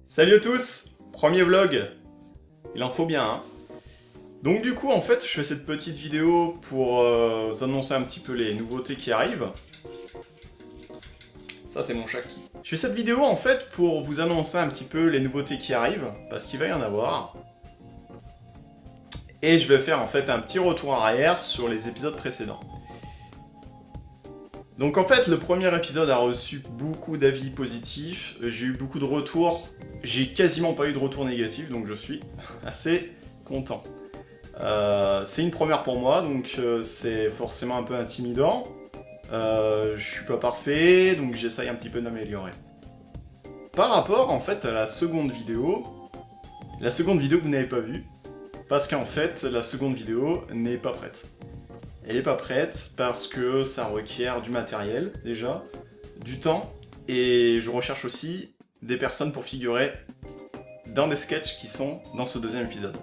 Salut à tous! Premier vlog, il en faut bien, hein. Donc du coup, en fait, je fais cette petite vidéo pour vous annoncer un petit peu les nouveautés qui arrivent. Ça, c'est mon Shaki. Je fais cette vidéo, en fait, pour vous annoncer un petit peu les nouveautés qui arrivent, parce qu'il va y en avoir. Et je vais faire, en fait, un petit retour en arrière sur les épisodes précédents. Donc en fait, le premier épisode a reçu beaucoup d'avis positifs, j'ai eu beaucoup de retours, j'ai quasiment pas eu de retours négatifs, donc je suis assez content. C'est une première pour moi, donc c'est forcément un peu intimidant. Je suis pas parfait, donc j'essaye un petit peu de m'améliorer. Par rapport en fait à la seconde vidéo que vous n'avez pas vue, parce qu'en fait la seconde vidéo n'est pas prête. Elle est pas prête parce que ça requiert du matériel, déjà, du temps, et je recherche aussi des personnes pour figurer dans des sketchs qui sont dans ce deuxième épisode.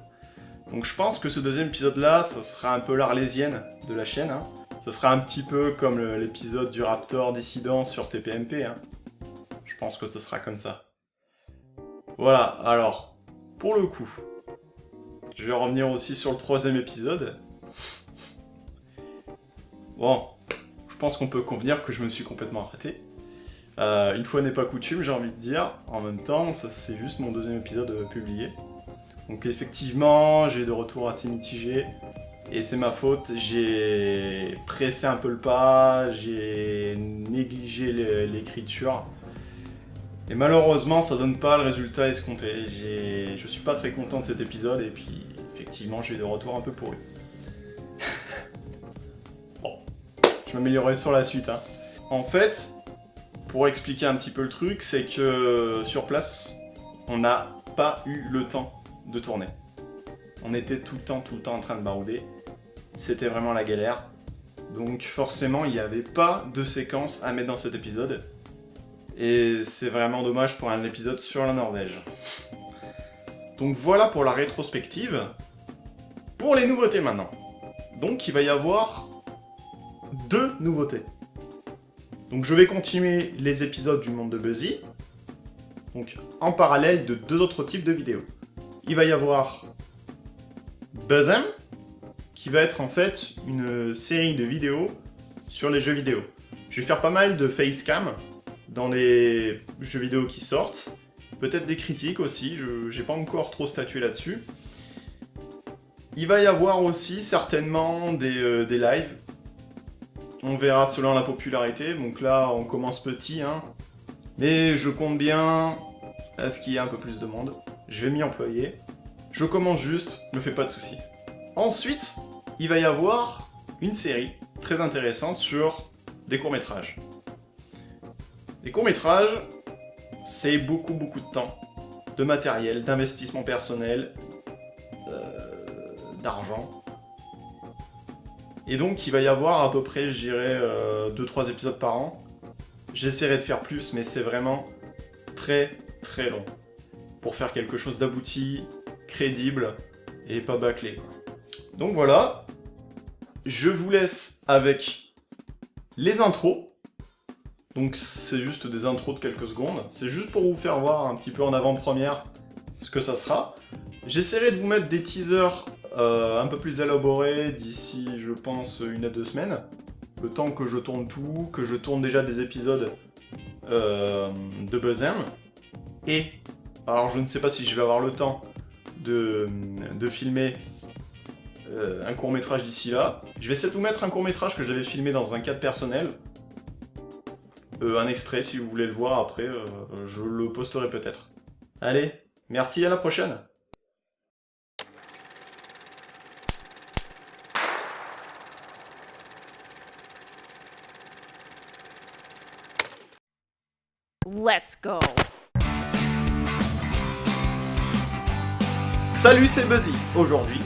Donc je pense que ce deuxième épisode-là, ça sera un peu l'Arlésienne de la chaîne, hein. Ça sera un petit peu comme l'épisode du Raptor dissident sur TPMP, hein. Je pense que ce sera comme ça. Voilà, alors, pour le coup, je vais revenir aussi sur le troisième épisode. Bon, je pense qu'on peut convenir que je me suis complètement arrêté. Une fois n'est pas coutume, j'ai envie de dire. En même temps, ça c'est juste mon deuxième épisode publié. Donc effectivement, j'ai des retours assez mitigés. Et c'est ma faute, j'ai pressé un peu le pas, j'ai négligé l'écriture. Et malheureusement, ça donne pas le résultat escompté. Je suis pas très content de cet épisode, et puis effectivement, j'ai des retours un peu pourris. Je m'améliorerai sur la suite, hein. En fait, pour expliquer un petit peu le truc, c'est que sur place, on n'a pas eu le temps de tourner. On était tout le temps en train de barouder. C'était vraiment la galère. Donc forcément, il n'y avait pas de séquence à mettre dans cet épisode. Et c'est vraiment dommage pour un épisode sur la Norvège. Donc voilà pour la rétrospective. Pour les nouveautés maintenant. Donc il va y avoir deux nouveautés. Donc je vais continuer les épisodes du monde de Buzzy, donc en parallèle de deux autres types de vidéos. Il va y avoir Buzz'em, qui va être en fait une série de vidéos sur les jeux vidéo. Je vais faire pas mal de facecam dans les jeux vidéo qui sortent, peut-être des critiques aussi, j'ai pas encore trop statué là-dessus. Il va y avoir aussi certainement des lives. On verra selon la popularité, donc là on commence petit, hein. Mais je compte bien à ce qu'il y ait un peu plus de monde. Je vais m'y employer. Je commence juste, me fais pas de soucis. Ensuite, il va y avoir une série très intéressante sur des courts-métrages. Les courts-métrages, c'est beaucoup de temps, de matériel, d'investissement personnel, d'argent. Et donc il va y avoir à peu près, je dirais, 2-3 épisodes par an. J'essaierai de faire plus, mais c'est vraiment très long. Pour faire quelque chose d'abouti, crédible, et pas bâclé, quoi. Donc voilà. Je vous laisse avec les intros. Donc c'est juste des intros de quelques secondes. C'est juste pour vous faire voir un petit peu en avant-première ce que ça sera. J'essaierai de vous mettre des teasers un peu plus élaboré d'ici, je pense, 1 à 2 semaines. Le temps que je tourne tout, que je tourne déjà des épisodes de Buzz'em. Et, alors je ne sais pas si je vais avoir le temps de filmer un court-métrage d'ici là. Je vais essayer de vous mettre un court-métrage que j'avais filmé dans un cadre personnel. Un extrait, si vous voulez le voir après, je le posterai peut-être. Allez, merci, à la prochaine! Let's go. Salut, c'est Buzzy. Aujourd'hui,